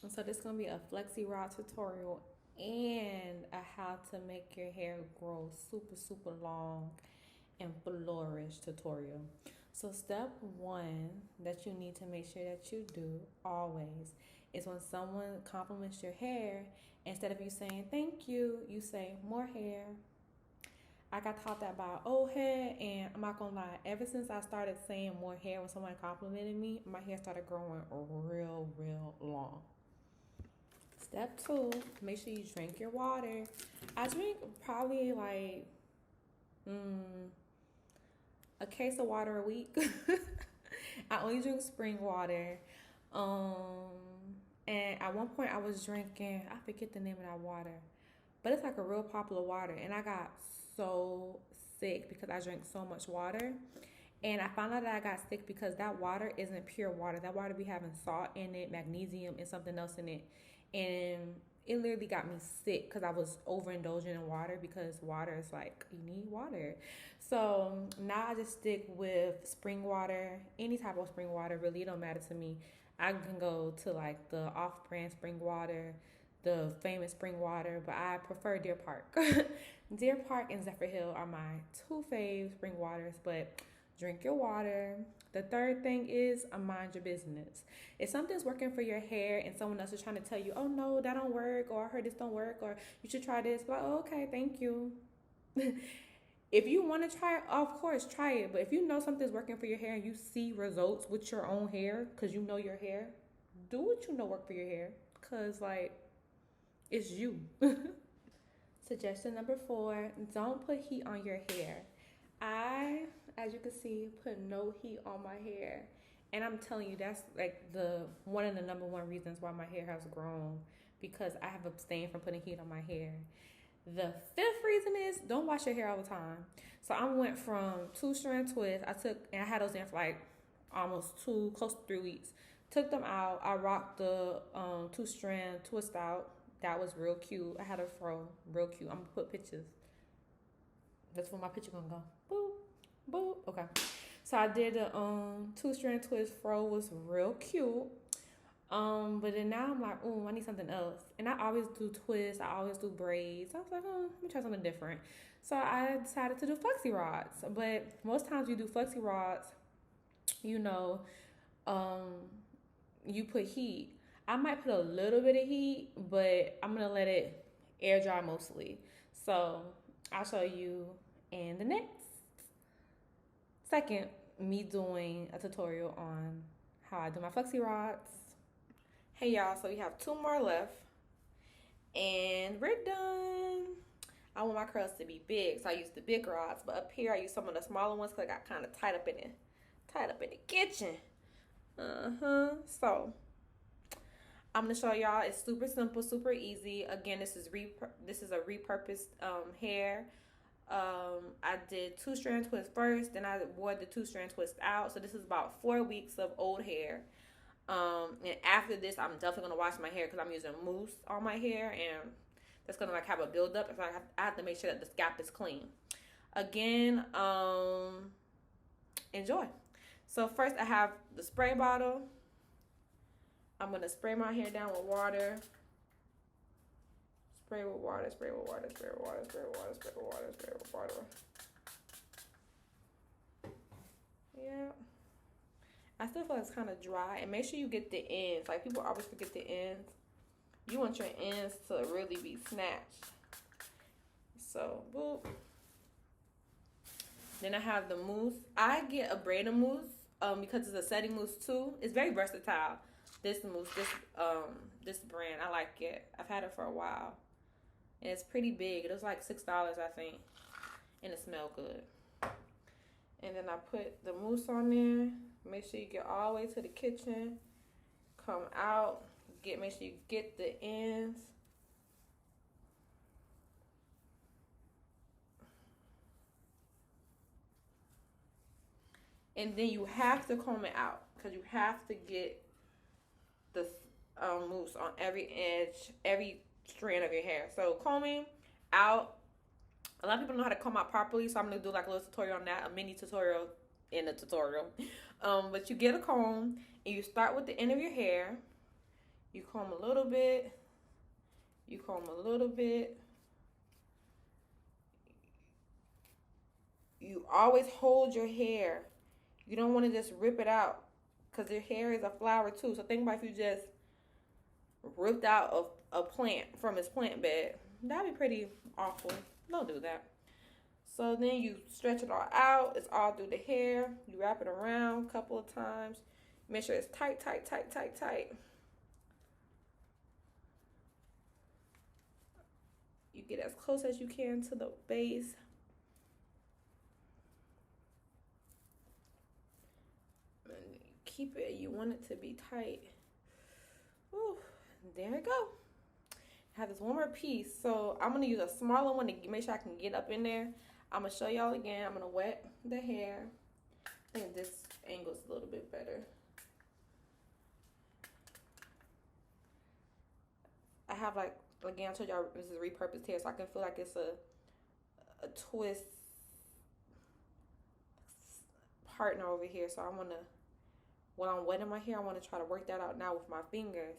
So this is gonna be a FLEXIE Rod tutorial and a how to make your hair grow super long and flourish tutorial. So step one that you need to make sure that you do always is when someone compliments your hair, instead of you saying thank you, you say more hair. I got taught that by old head, and I'm not gonna lie, ever since I started saying more hair when someone complimented me, my hair started growing real long. Step two, make sure you drink your water. I drink probably like a case of water a week. I only drink spring water. And at one point I was drinking, I forget the name of that water, but it's like a real popular water. And I got so sick because I drank so much water. And I found out that I got sick because that water isn't pure water. That water be having salt in it, magnesium, and something else in it. And it literally got me sick because I was overindulging in water, because water is like, you need water. So now I just stick with spring water, any type of spring water, really, it don't matter to me. I can go to like the off-brand spring water, the famous spring water, but I prefer Deer Park. Deer Park and Zephyr Hill are my two fave spring waters, but drink your water. The third thing is mind your business. If something's working for your hair and someone else is trying to tell you, oh no, that don't work, or I heard this don't work, or you should try this, like, oh, okay, thank you. If you want to try it, of course, try it. But if you know something's working for your hair and you see results with your own hair, because you know your hair, do what you know work for your hair. Because, like, it's you. Suggestion number 4, don't put heat on your hair. I, as you can see, put no heat on my hair. And I'm telling you, that's like the one of the number one reasons why my hair has grown, because I have abstained from putting heat on my hair. The 5th reason is don't wash your hair all the time. So I went from 2-strand twists. I had those in for like almost close to 3 weeks. Took them out. I rocked the 2-strand twist out. That was real cute. I had a fro, real cute. I'm gonna put pictures. That's where my picture gonna go. Boop, boop. Okay. So I did the 2-strand twist fro, was real cute. But then now I'm like, oh, I need something else. And I always do twists. I always do braids. I was like, oh, let me try something different. So I decided to do FLEXIE rods. But most times you do FLEXIE rods, you know, you put heat. I might put a little bit of heat, but I'm gonna let it air dry mostly. So I'll show you in the next second me doing a tutorial on how I do my FLEXIE rods. Hey y'all, so we have 2 more left and we're done. I want my curls to be big, so I use the big rods, but up here I use some of the smaller ones because I got kind of tied up in the kitchen. So I'm gonna show y'all. It's super simple, super easy. Again, this is a repurposed hair. I did 2-strand twist first, then I wore the 2-strand twist out. So this is about 4 weeks of old hair. And after this, I'm definitely gonna wash my hair because I'm using mousse on my hair, and that's gonna like have a buildup. So I have to make sure that the scalp is clean. Again, enjoy. So first, I have the spray bottle. I'm gonna spray my hair down with water. Spray with water, spray with water, spray with water, spray with water, spray with water, spray with water. Yeah. I still feel like it's kind of dry. And make sure you get the ends. Like, people always forget the ends. You want your ends to really be snatched. So, boop. Then I have the mousse. I get a braided mousse because it's a setting mousse too. It's very versatile. This mousse, this brand, I like it. I've had it for a while. And it's pretty big. It was like $6, I think. And it smells good. And then I put the mousse on there. Make sure you get all the way to the kitchen. Come out. Make sure you get the ends. And then you have to comb it out, because you have to get the mousse on every edge, every strand of your hair. So combing out. A lot of people know how to comb out properly, so I'm going to do like a little tutorial on that, a mini tutorial in the tutorial. But you get a comb and you start with the end of your hair. You comb a little bit. You comb a little bit. You always hold your hair. You don't want to just rip it out because your hair is a flower too. So think about if you just ripped out a plant from its plant bed. That'd be pretty awful. Don't do that. So then you stretch it all out. It's all through the hair. You wrap it around a couple of times. Make sure it's tight, tight, tight, tight, tight. You get as close as you can to the base. And keep it. You want it to be tight. Ooh, there we go. I have this one more piece. So I'm going to use a smaller one to make sure I can get up in there. I'm going to show y'all again. I'm going to wet the hair. I think this angle is a little bit better. I have like, again, I told y'all this is repurposed hair, so I can feel like it's a twist partner over here. So I want to, when I'm wetting my hair, I want to try to work that out now with my fingers.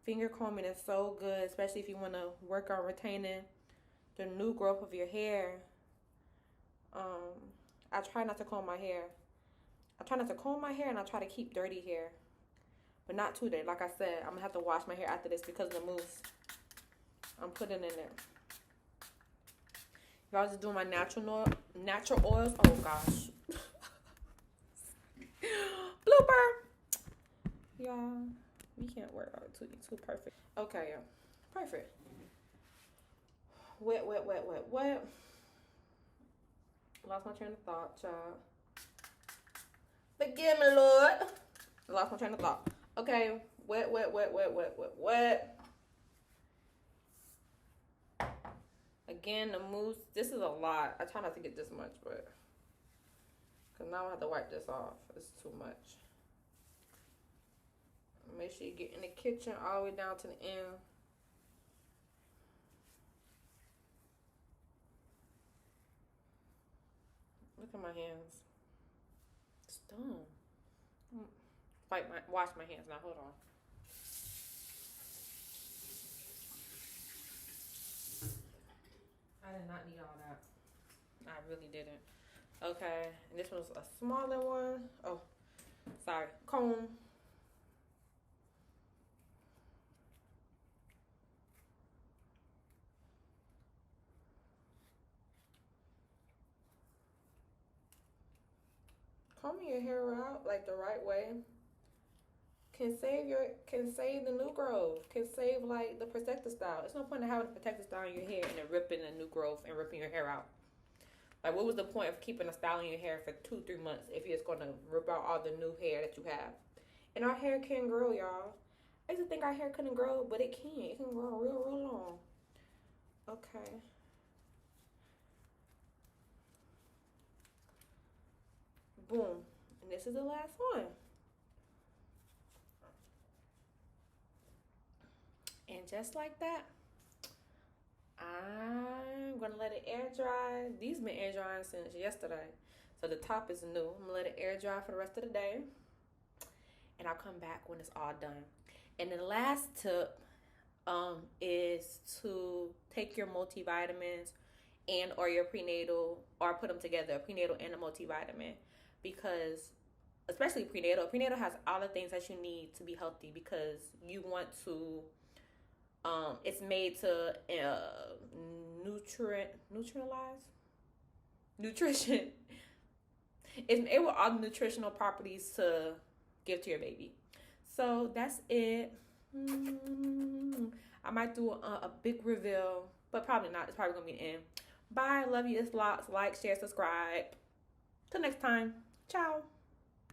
Finger combing is so good, especially if you want to work on retaining the new growth of your hair. I try not to comb my hair. I try not to comb my hair, and I try to keep dirty hair, but not too dirty. Like I said, I'm gonna have to wash my hair after this because of the mousse I'm putting in there. If I was just doing my natural oils, oh gosh. Blooper. Yeah, we can't work out too perfect. Okay, yeah, perfect. Wet, wet, wet, wet, wet. Lost my train of thought, child. Forgive me, Lord. Lost my train of thought. Okay, wet, wet, wet, wet, wet, wet, wet. Again, the mousse. This is a lot. I try not to get this much, but because now I have to wipe this off. It's too much. Make sure you get in the kitchen all the way down to the end. Look at my hands. It's done. Wash my hands now. Hold on. I did not need all that. I really didn't. Okay. And this one's a smaller one. Oh, sorry. Comb. Combing your hair out like the right way can save the new growth, can save like the protective style. It's no point in having a protective style in your hair and then ripping the new growth and ripping your hair out. Like, what was the point of keeping a style in your hair for 2-3 months if you're just gonna rip out all the new hair that you have? And our hair can grow, y'all. I used to think our hair couldn't grow, but it can. It can grow real long. Okay. Boom. And this is the last one. And just like that, I'm gonna let it air dry. These been air drying since yesterday, so the top is new. I'm gonna let it air dry for the rest of the day, and I'll come back when it's all done. And the last tip is to take your multivitamins and or your prenatal, or put them together, a prenatal and a multivitamin, because especially prenatal has all the things that you need to be healthy, because you want to it's made to nutrition. It's made with all the nutritional properties to give to your baby. So that's it. I might do a big reveal, but probably not. It's probably gonna be the end. Bye. Love you. It's lots. Like, share, subscribe. Till next time. Ciao.